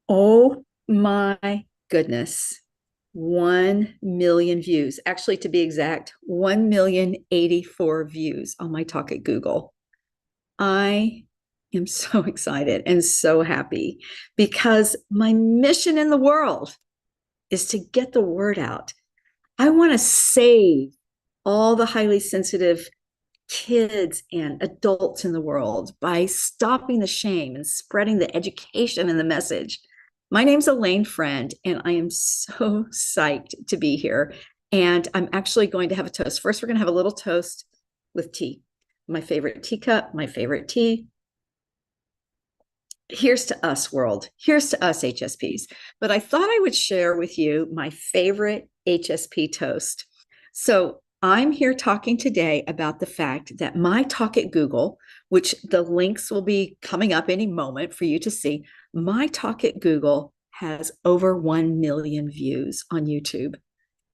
Oh my goodness. 1 million views. Actually, to be exact, 1,084 views on my talk at Google. I am so excited and so happy because my mission in the world is to get the word out. I want to save all the highly sensitive kids and adults in the world by stopping the shame and spreading the education and the message. My name's Elaine Friend, and I am so psyched to be here. And I'm actually going to have a toast. First, we're going to have a little toast with tea. My favorite teacup, my favorite tea. Here's to us, world. Here's to us, HSPs. But I thought I would share with you my favorite HSP toast. So I'm here talking today about the fact that my talk at Google, which the links will be coming up any moment for you to see, my talk at Google has over 1 million views on YouTube.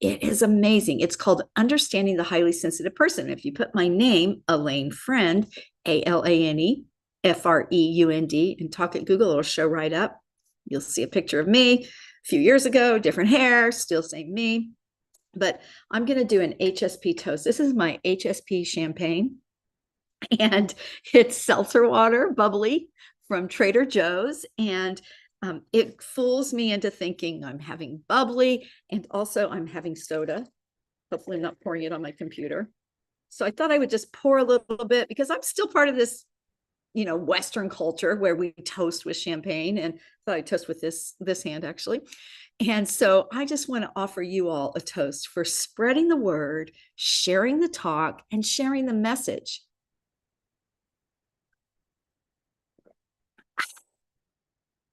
It is amazing. It's called Understanding the Highly Sensitive Person. If you put my name, Elaine Friend, ALANE FREUND, and talk at Google, it'll show right up. You'll see a picture of me a few years ago, different hair, still same me. But I'm going to do an HSP toast. This is my HSP champagne, and it's seltzer water, bubbly from Trader Joe's. And it fools me into thinking I'm having bubbly, and also I'm having soda. Hopefully, I'm not pouring it on my computer. So I thought I would just pour a little bit because I'm still part of this, Western culture where we toast with champagne, and I thought I'd toast with this hand actually. And so I just want to offer you all a toast for spreading the word, sharing the talk, and sharing the message.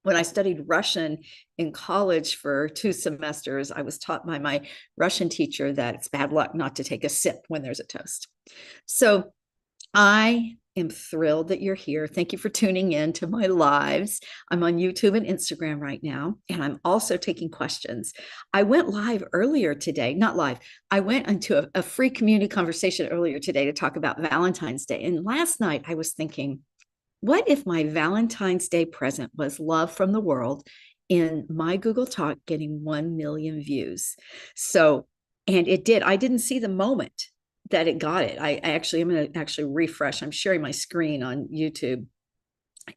When I studied Russian in college for 2 semesters, I was taught by my Russian teacher that it's bad luck not to take a sip when there's a toast. So I am thrilled that you're here. Thank you for tuning in to my lives. I'm on YouTube and Instagram right now, and I'm also taking questions. I went live earlier today, not live. I went into a free community conversation earlier today to talk about Valentine's Day. And last night I was thinking, what if my Valentine's Day present was love from the world in my Google Talk getting 1 million views? So, and it did. I didn't see the moment that it got it. I'm going to actually refresh. I'm sharing my screen on YouTube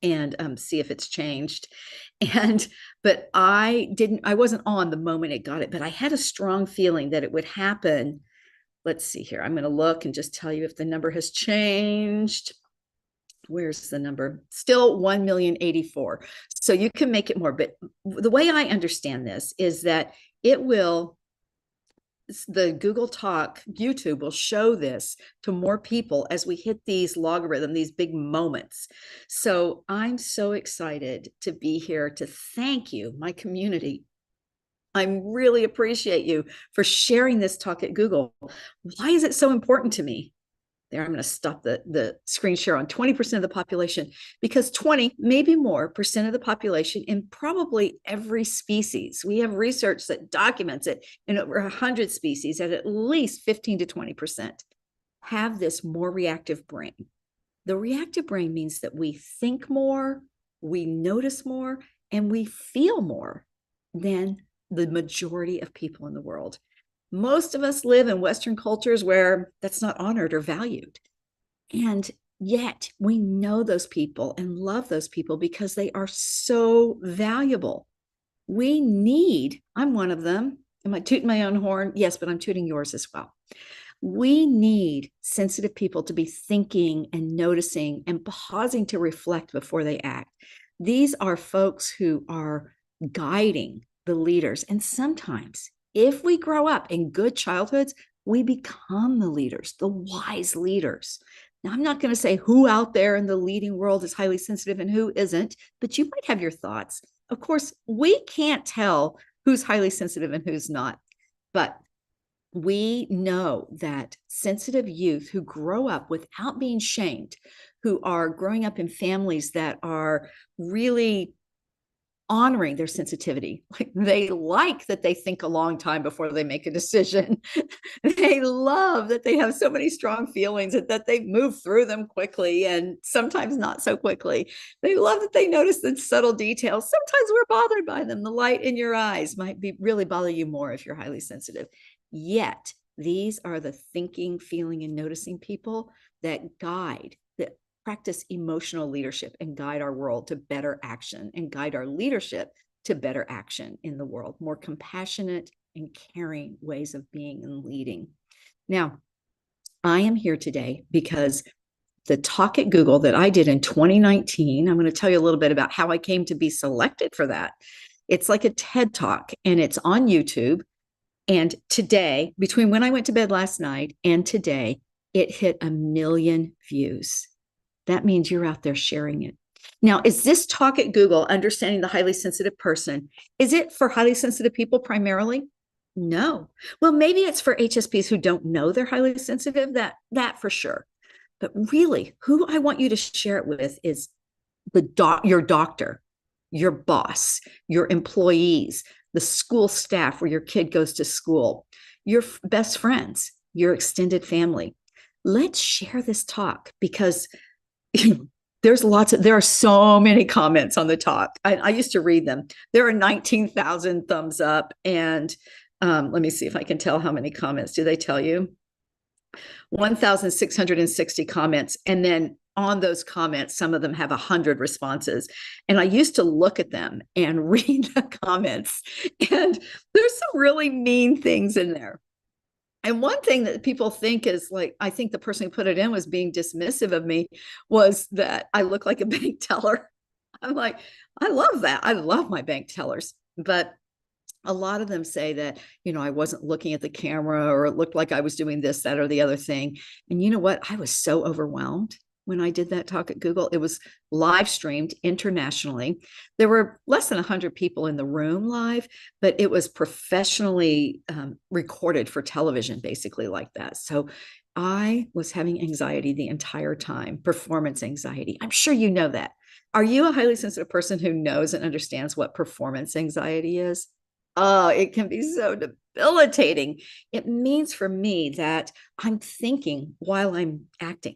and see if it's changed. And, but I wasn't on the moment it got it, but I had a strong feeling that it would happen. Let's see here. I'm going to look and just tell you if the number has changed. Where's the number? Still 1,084. So you can make it more. But the way I understand this is that the Google Talk, YouTube will show this to more people as we hit these logarithm, these big moments. So I'm so excited to be here to thank you, my community. I really appreciate you for sharing this talk at Google. Why is it so important to me? There, I'm going to stop the screen share on 20% of the population, because 20, maybe more percent of the population in probably every species, we have research that documents it in over 100 species at least 15 to 20%, have this more reactive brain. The reactive brain means that we think more, we notice more, and we feel more than the majority of people in the world. Most of us live in Western cultures where that's not honored or valued. And yet we know those people and love those people because they are so valuable. I'm one of them. Am I tooting my own horn? Yes, but I'm tooting yours as well. We need sensitive people to be thinking and noticing and pausing to reflect before they act. These are folks who are guiding the leaders. And sometimes, if we grow up in good childhoods, we become the leaders, the wise leaders. Now, I'm not going to say who out there in the leading world is highly sensitive and who isn't, but you might have your thoughts. Of course, we can't tell who's highly sensitive and who's not, but we know that sensitive youth who grow up without being shamed, who are growing up in families that are really honoring their sensitivity. Like they like that they think a long time before they make a decision. They love that they have so many strong feelings and that they move through them quickly and sometimes not so quickly. They love that they notice the subtle details. Sometimes we're bothered by them. The light in your eyes might be really bother you more if you're highly sensitive. Yet these are the thinking, feeling, and noticing people that practice emotional leadership and guide our world to better action and guide our leadership to better action in the world, more compassionate and caring ways of being and leading. Now, I am here today because the talk at Google that I did in 2019, I'm going to tell you a little bit about how I came to be selected for that. It's like a TED Talk and it's on YouTube. And today, between when I went to bed last night and today, it hit 1 million views. That means you're out there sharing it. Now, is this talk at Google, Understanding the Highly Sensitive Person, is it for highly sensitive people primarily? No. Well, maybe it's for HSPs who don't know they're highly sensitive, that for sure. But really, who I want you to share it with is your doctor, your boss, your employees, the school staff where your kid goes to school, your best friends, your extended family. Let's share this talk because there are so many comments on the talk. I used to read them. There are 19,000 thumbs up. And let me see if I can tell how many comments. Do they tell you? 1,660 comments. And then on those comments, some of them have 100 responses. And I used to look at them and read the comments. And there's some really mean things in there. And one thing that people think is like, I think the person who put it in was being dismissive of me, was that I look like a bank teller. I'm like, I love that. I love my bank tellers. But a lot of them say that, I wasn't looking at the camera or it looked like I was doing this, that, or the other thing. And you know what? I was so overwhelmed when I did that talk at Google. It was live streamed internationally. There were less than 100 people in the room live, but it was professionally recorded for television, basically like that. So I was having anxiety the entire time, performance anxiety. I'm sure you know that. Are you a highly sensitive person who knows and understands what performance anxiety is? Oh, it can be so debilitating. It means for me that I'm thinking while I'm acting,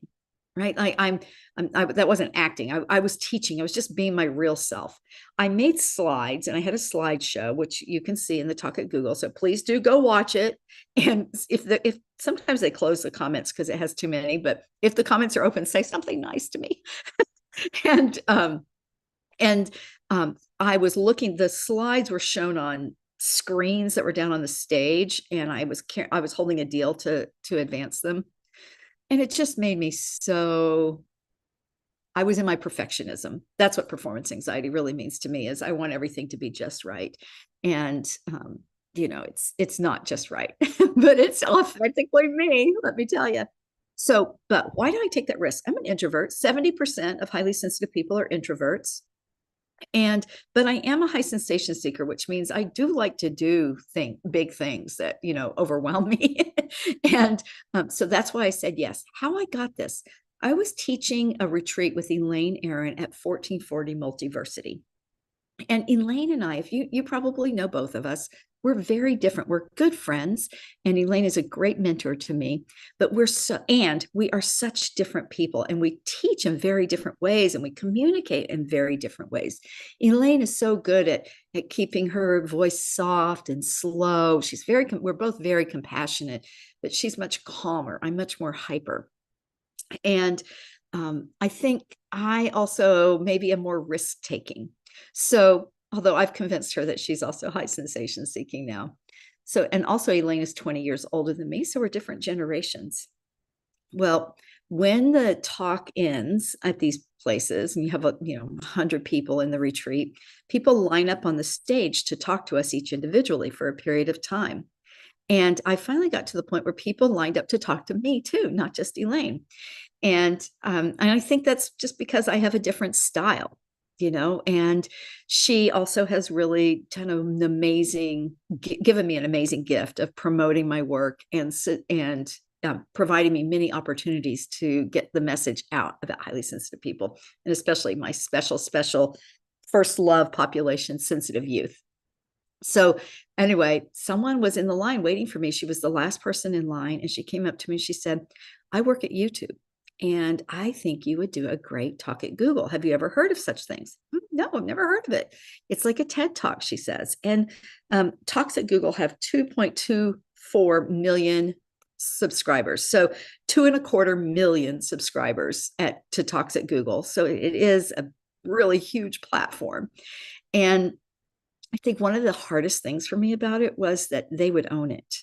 right? That wasn't acting. I was teaching. I was just being my real self. I made slides and I had a slideshow, which you can see in the talk at Google. So please do go watch it. And if sometimes they close the comments because it has too many, but if the comments are open, say something nice to me. and I was looking, the slides were shown on screens that were down on the stage, and I was holding a deal to advance them. And it just made me I was in my perfectionism. That's what performance anxiety really means to me, is I want everything to be just right. And, it's not just right, but it's authentically me, let me tell you. So, but why did I take that risk? I'm an introvert. 70% of highly sensitive people are introverts. But I am a high sensation seeker, which means I do like to do big things that, overwhelm me. And so that's why I said yes. How I got this, I was teaching a retreat with Elaine Aaron at 1440 Multiversity. And Elaine and I, if you probably know both of us, we're very different. We're good friends, and Elaine is a great mentor to me, but we are such different people, and we teach in very different ways, and we communicate in very different ways. Elaine is so good at keeping her voice soft and slow. We're both very compassionate, but she's much calmer. I'm much more hyper. And I think I also maybe am more risk-taking. So, although I've convinced her that she's also high sensation seeking now. So, and also Elaine is 20 years older than me. So we're different generations. Well, when the talk ends at these places and you have 100 people in the retreat, people line up on the stage to talk to us each individually for a period of time. And I finally got to the point where people lined up to talk to me too, not just Elaine. And I think that's just because I have a different style. And she also has really done given me an amazing gift of promoting my work and providing me many opportunities to get the message out about highly sensitive people, and especially my special first love population, sensitive youth. So anyway, someone was in the line waiting for me. She was the last person in line. And she came up to me and she said, I work at YouTube and I think you would do a great talk at Google. Have you ever heard of such things? No, I've never heard of it. It's like a TED Talk, she says. And talks at Google have 2.24 million subscribers. So 2.25 million subscribers to talks at Google. So it is a really huge platform. And I think one of the hardest things for me about it was that they would own it.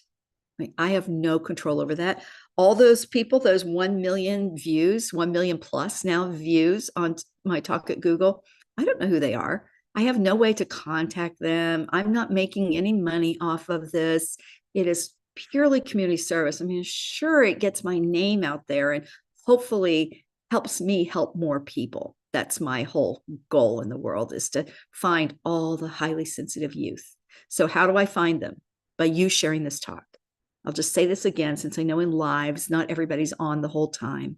Like, I have no control over that. All those people, those 1 million views, 1 million plus now views on my talk at Google, I don't know who they are. I have no way to contact them. I'm not making any money off of this. It is purely community service. I mean, sure, it gets my name out there and hopefully helps me help more people. That's my whole goal in the world, is to find all the highly sensitive youth. So how do I find them? By you sharing this talk. I'll just say this again, since I know in lives, not everybody's on the whole time.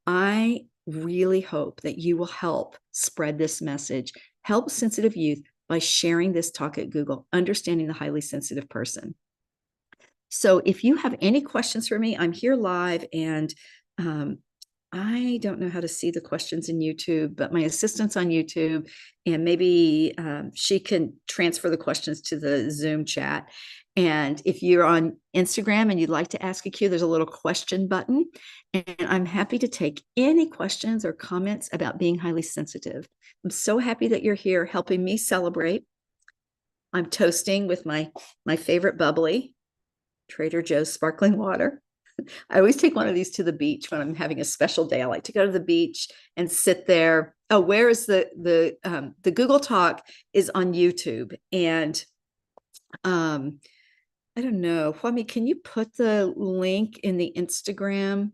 I really hope that you will help spread this message, help sensitive youth by sharing this talk at Google, understanding the highly sensitive person. So if you have any questions for me, I'm here live, and I don't know how to see the questions in YouTube, but my assistant's on YouTube, and maybe she can transfer the questions to the Zoom chat. And if you're on Instagram and you'd like to ask a Q, there's a little question button. And I'm happy to take any questions or comments about being highly sensitive. I'm so happy that you're here helping me celebrate. I'm toasting with my favorite bubbly, Trader Joe's sparkling water. I always take one of these to the beach when I'm having a special day. I like to go to the beach and sit there. Oh, where is the Google Talk is on YouTube, and I don't know. Kwame, can you put the link in the Instagram?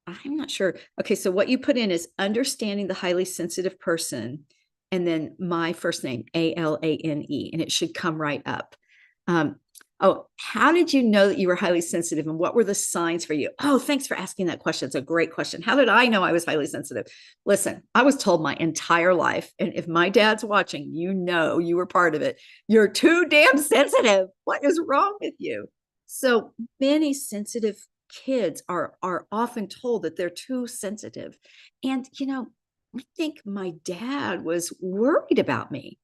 I'm not sure. Okay, so what you put in is understanding the highly sensitive person, and then my first name, Alane, and it should come right up. Oh, how did you know that you were highly sensitive, and what were the signs for you? Oh, thanks for asking that question. It's a great question. How did I know I was highly sensitive? Listen, I was told my entire life, and if my dad's watching, you know you were part of it. You're too damn sensitive. What is wrong with you? So many sensitive kids are often told that they're too sensitive. And, I think my dad was worried about me.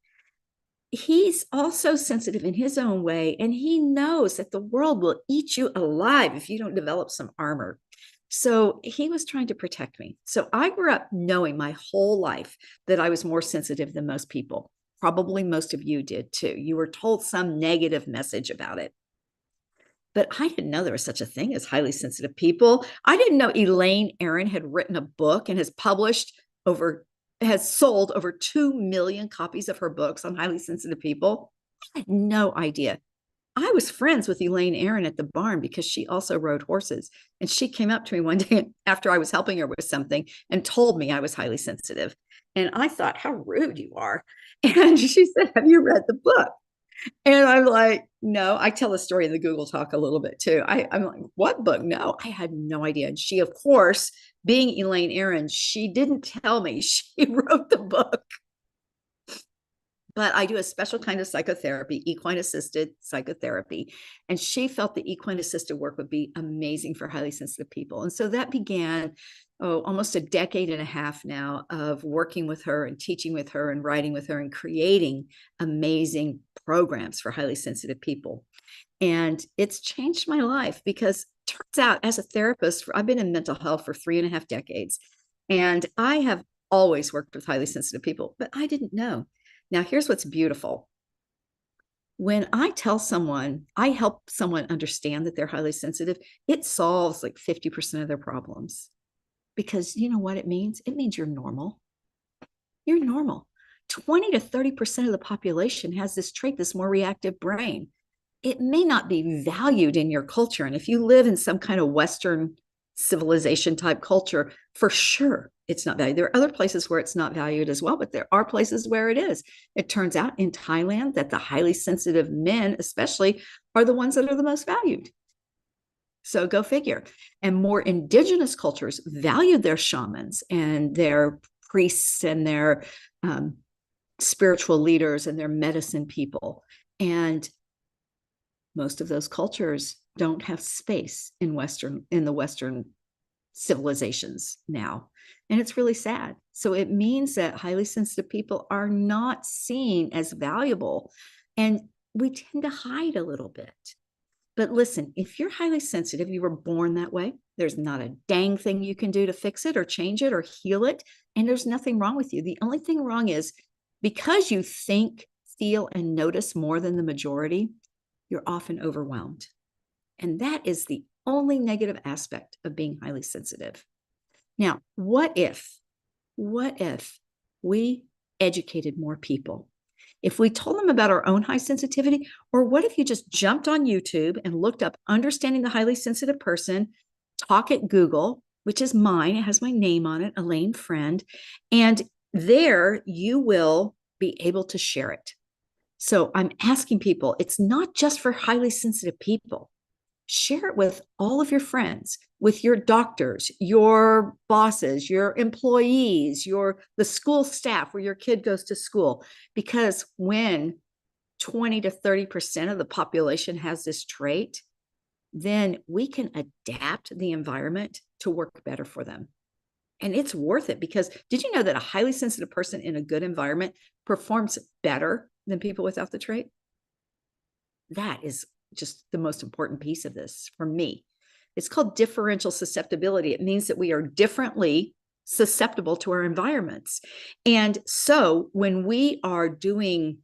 He's also sensitive in his own way, and he knows that the world will eat you alive if you don't develop some armor. So he was trying to protect me. So I grew up knowing my whole life that I was more sensitive than most people. Probably most of you did too. You were told some negative message about it. But I didn't know there was such a thing as highly sensitive people. I didn't know Elaine Aron had written a book and has sold over 2 million copies of her books on highly sensitive people. I had no idea. I was friends with Elaine Aron at the barn because she also rode horses. And she came up to me one day after I was helping her with something and told me I was highly sensitive. And I thought, how rude you are. And she said, have you read the book? And I'm like, no. I tell the story in the Google Talk a little bit too. I'm like, what book? No, I had no idea. And she, of course, being Elaine Aron, she didn't tell me she wrote the book. But I do a special kind of psychotherapy, equine assisted psychotherapy. And she felt the equine assisted work would be amazing for highly sensitive people. And so that began almost a decade and a half now of working with her and teaching with her and writing with her and creating amazing programs for highly sensitive people. And it's changed my life because it turns out, as a therapist, I've been in mental health for 3.5 decades. And I have always worked with highly sensitive people, but I didn't know. Now, here's what's beautiful. When I help someone understand that they're highly sensitive, it solves like 50% of their problems. Because you know what it means? It means you're normal. You're normal. 20 to 30% of the population has this trait, this more reactive brain. It may not be valued in your culture. And if you live in some kind of Western civilization type culture, for sure, it's not valued. There are other places where it's not valued as well, but there are places where it is. It turns out in Thailand that the highly sensitive men, especially, are the ones that are the most valued. So go figure. And more indigenous cultures valued their shamans and their priests and their spiritual leaders and they're medicine people. And most of those cultures don't have space in the Western civilizations now. And it's really sad. So it means that highly sensitive people are not seen as valuable. And we tend to hide a little bit. But listen, if you're highly sensitive, you were born that way. There's not a dang thing you can do to fix it or change it or heal it. And there's nothing wrong with you. The only thing wrong is because you think, feel, and notice more than the majority, you're often overwhelmed. And that is the only negative aspect of being highly sensitive. Now, what if we educated more people? If we told them about our own high sensitivity, or what if you just jumped on YouTube and looked up Understanding the Highly Sensitive Person, Talk at Google, which is mine, it has my name on it, Elaine Friend, and there you will be able to share it. So I'm asking people, it's not just for highly sensitive people. Share it with all of your friends, with your doctors, your bosses, your employees, the school staff where your kid goes to school. Because when 20 to 30% of the population has this trait, then we can adapt the environment to work better for them. And it's worth it, because did you know that a highly sensitive person in a good environment performs better than people without the trait? That is just the most important piece of this for me. It's called differential susceptibility. It means that we are differently susceptible to our environments. And so when we are doing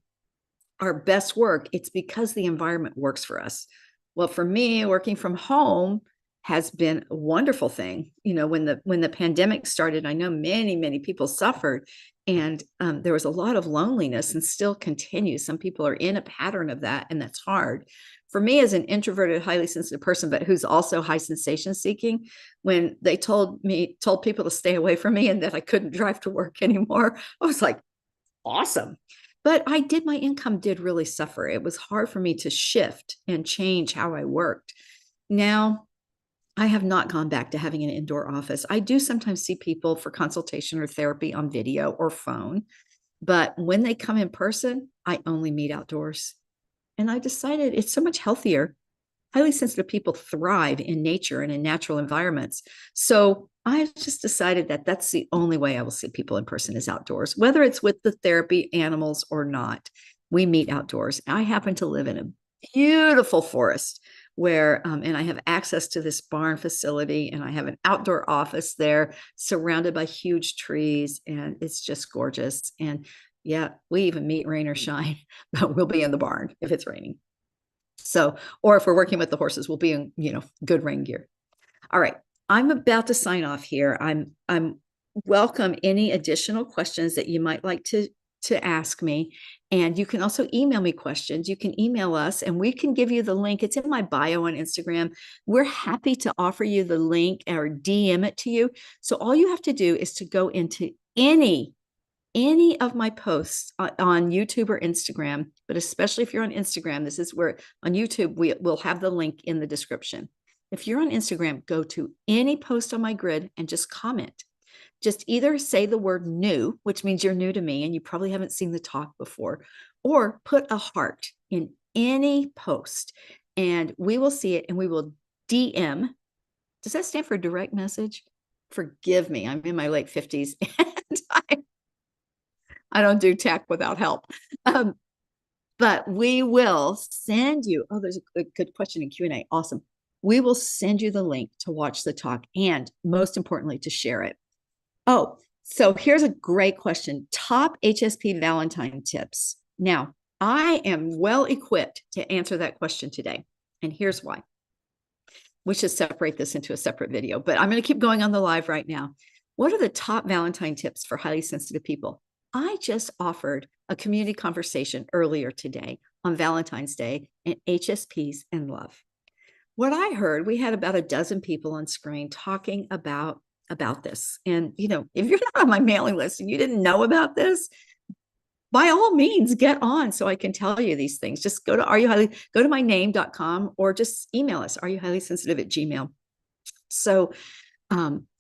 our best work, it's because the environment works for us. Well, for me, working from home has been a wonderful thing. You know, when the pandemic started, I know many people suffered, and there was a lot of loneliness, and still continues. Some people are in a pattern of that, and that's hard. For me, as an introverted, highly sensitive person, but who's also high sensation seeking, when they told people to stay away from me and that I couldn't drive to work anymore, I was like, awesome. But my income did really suffer. It was hard for me to shift and change how I worked. Now, I have not gone back to having an indoor office. I do sometimes see people for consultation or therapy on video or phone, but when they come in person, I only meet outdoors. And I decided it's so much healthier. Highly sensitive people thrive in nature and in natural environments. So I just decided that that's the only way I will see people in person is outdoors, whether it's with the therapy animals or not. We meet outdoors. I happen to live in a beautiful forest where, and I have access to this barn facility, and I have an outdoor office there surrounded by huge trees, and it's just gorgeous. And yeah, we even meet rain or shine, but we'll be in the barn if it's raining. So, or if we're working with the horses, we'll be in, good rain gear. All right. I'm about to sign off here. I'm welcome any additional questions that you might like to ask me. And you can also email me questions. You can email us and we can give you the link. It's in my bio on Instagram. We're happy to offer you the link or DM it to you. So all you have to do is to go into any of my posts on YouTube or Instagram, but especially if you're on Instagram, this is where on YouTube, we'll have the link in the description. If you're on Instagram, go to any post on my grid and just comment. Just either say the word new, which means you're new to me and you probably haven't seen the talk before, or put a heart in any post and we will see it and we will DM. Does that stand for direct message? Forgive me, I'm in my late 50s and I don't do tech without help. But we will send you, there's a good question in Q&A. Awesome. We will send you the link to watch the talk and most importantly, to share it. Oh, so here's a great question. Top HSP Valentine tips. Now, I am well equipped to answer that question today. And here's why. We should separate this into a separate video, but I'm going to keep going on the live right now. What are the top Valentine tips for highly sensitive people? I just offered a community conversation earlier today on Valentine's Day and HSPs and love. What I heard, we had about a dozen people on screen talking about this. And, if you're not on my mailing list and you didn't know about this, by all means, get on so I can tell you these things. Just go to myname.com or just email us, areyouhighlysensitive@gmail.com. So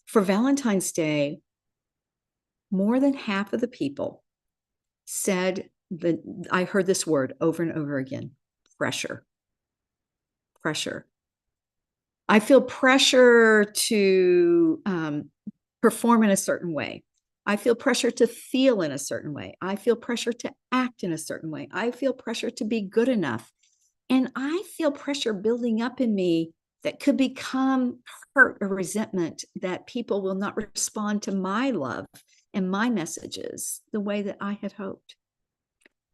for Valentine's Day, more than half of the people said I heard this word over and over again: pressure. Pressure. I feel pressure to perform in a certain way. I feel pressure to feel in a certain way. I feel pressure to act in a certain way. I feel pressure to be good enough. And I feel pressure building up in me that could become hurt or resentment, that people will not respond to my love and my messages the way that I had hoped.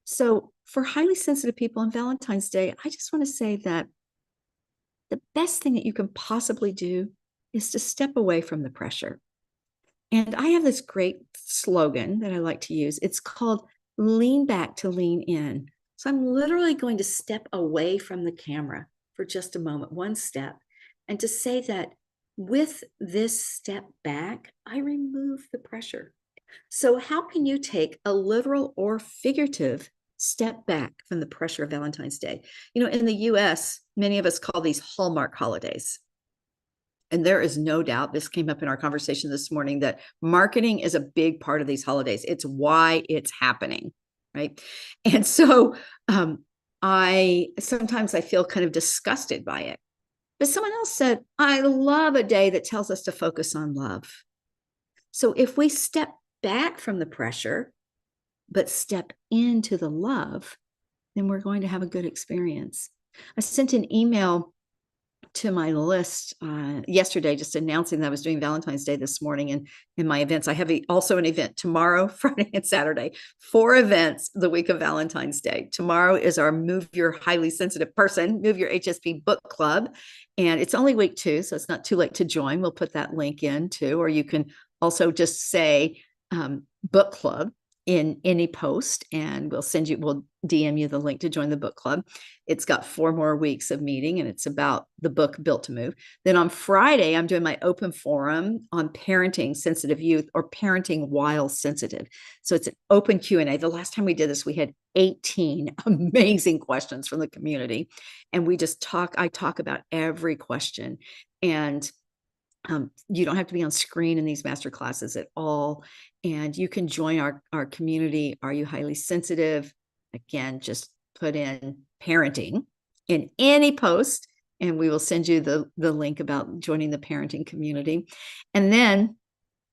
So, for highly sensitive people on Valentine's Day, I just want to say that the best thing that you can possibly do is to step away from the pressure. And I have this great slogan that I like to use. It's called lean back to lean in. So I'm literally going to step away from the camera for just a moment, one step, and to say that with this step back, I remove the pressure. So, how can you take a literal or figurative step back from the pressure of Valentine's Day? You know, in the US, many of us call these Hallmark holidays. And there is no doubt, this came up in our conversation this morning, that marketing is a big part of these holidays. It's why it's happening, right? And so I sometimes I feel kind of disgusted by it. But someone else said, I love a day that tells us to focus on love. So if we step back from the pressure, but step into the love, then we're going to have a good experience. I sent an email to my list yesterday, just announcing that I was doing Valentine's Day this morning. And in my events, I have also an event tomorrow, Friday, and Saturday, 4 events the week of Valentine's Day. Tomorrow is our Move Your Highly Sensitive Person, Move Your HSP book club. And it's only week 2, so it's not too late to join. We'll put that link in too, or you can also just say book club in any post, and we'll DM you the link to join the book club. It's got 4 more weeks of meeting, and it's about the book Built to Move. Then on Friday, I'm doing my open forum on parenting sensitive youth, or parenting while sensitive. So it's an open Q&A. The last time we did this, we had 18 amazing questions from the community, and I talk about every question. And you don't have to be on screen in these master classes at all. And you can join our community. Are you highly sensitive? Again, just put in parenting in any post, and we will send you the link about joining the parenting community. And then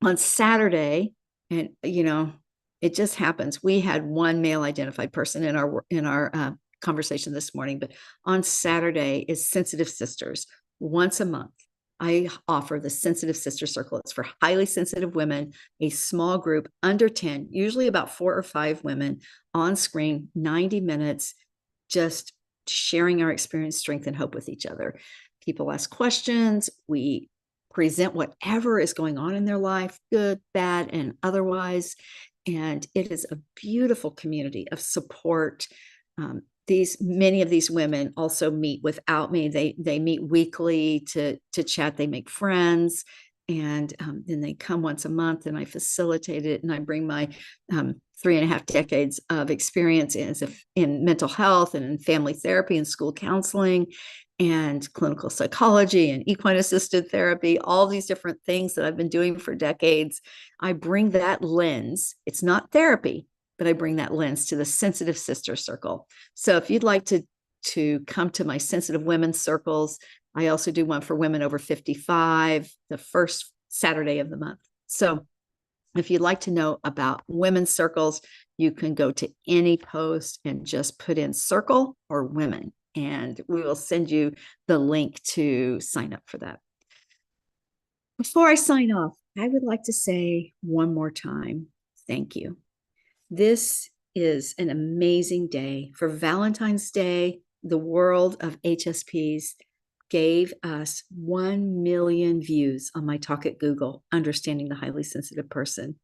on Saturday, and it just happens, we had one male identified person in our conversation this morning, but on Saturday is Sensitive Sisters. Once a month, I offer the Sensitive Sister Circle. It's for highly sensitive women, a small group under 10, usually about 4 or 5 women on screen, 90 minutes, just sharing our experience, strength, and hope with each other. People ask questions. We present whatever is going on in their life, good, bad, and otherwise. And it is a beautiful community of support. Many of these women also meet without me. They meet weekly to chat. They make friends, and then they come once a month, and I facilitate it. And I bring my 3.5 decades of experience in mental health and in family therapy and school counseling and clinical psychology and equine assisted therapy, all these different things that I've been doing for decades. I bring that lens. It's not therapy, but I bring that lens to the Sensitive Sister Circle. So if you'd like to come to my Sensitive Women's Circles, I also do one for women over 55, the first Saturday of the month. So if you'd like to know about women's circles, you can go to any post and just put in circle or women, and we will send you the link to sign up for that. Before I sign off, I would like to say one more time, thank you. This is an amazing day. For Valentine's Day, the world of HSPs gave us 1 million views on my talk at Google, Understanding the Highly Sensitive Person.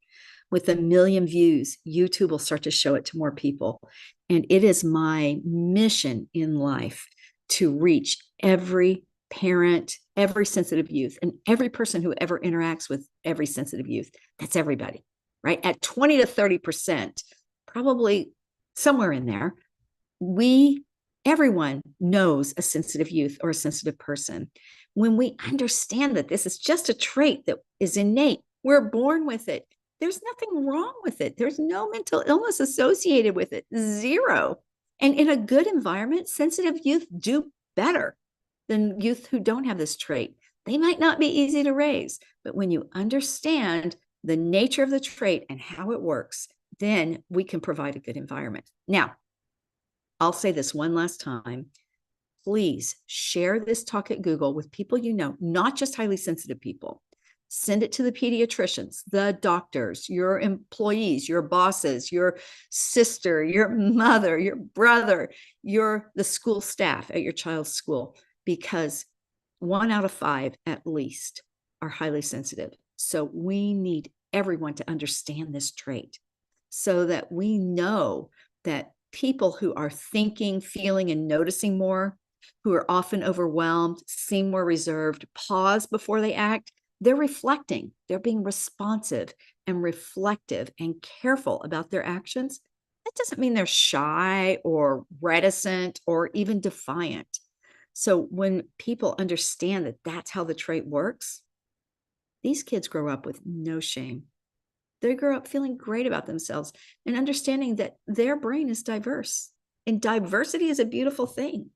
With 1 million views, YouTube will start to show it to more people. And it is my mission in life to reach every parent, every sensitive youth, and every person who ever interacts with every sensitive youth. That's everybody, right? At 20 to 30%, probably somewhere in there, everyone knows a sensitive youth or a sensitive person. When we understand that this is just a trait that is innate, we're born with it. There's nothing wrong with it. There's no mental illness associated with it, zero. And in a good environment, sensitive youth do better than youth who don't have this trait. They might not be easy to raise, but when you understand the nature of the trait and how it works, then we can provide a good environment. Now, I'll say this one last time. Please share this talk at Google with people you know, not just highly sensitive people. Send it to the pediatricians, the doctors, your employees, your bosses, your sister, your mother, your brother, the school staff at your child's school, because 1 out of 5 at least are highly sensitive. So we need everyone to understand this trait so that we know that people who are thinking, feeling, and noticing more, who are often overwhelmed, seem more reserved, pause before they act, they're reflecting, they're being responsive and reflective and careful about their actions. That doesn't mean they're shy or reticent or even defiant. So when people understand that that's how the trait works, these kids grow up with no shame. They grow up feeling great about themselves and understanding that their brain is diverse, and diversity is a beautiful thing.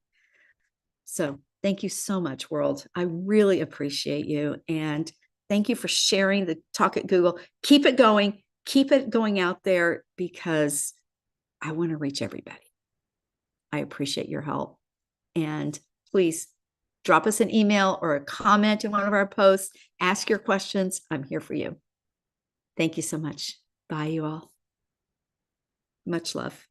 So thank you so much, world. I really appreciate you. And thank you for sharing the talk at Google. Keep it going out there, because I want to reach everybody. I appreciate your help. And please drop us an email or a comment in one of our posts. Ask your questions. I'm here for you. Thank you so much. Bye, you all. Much love.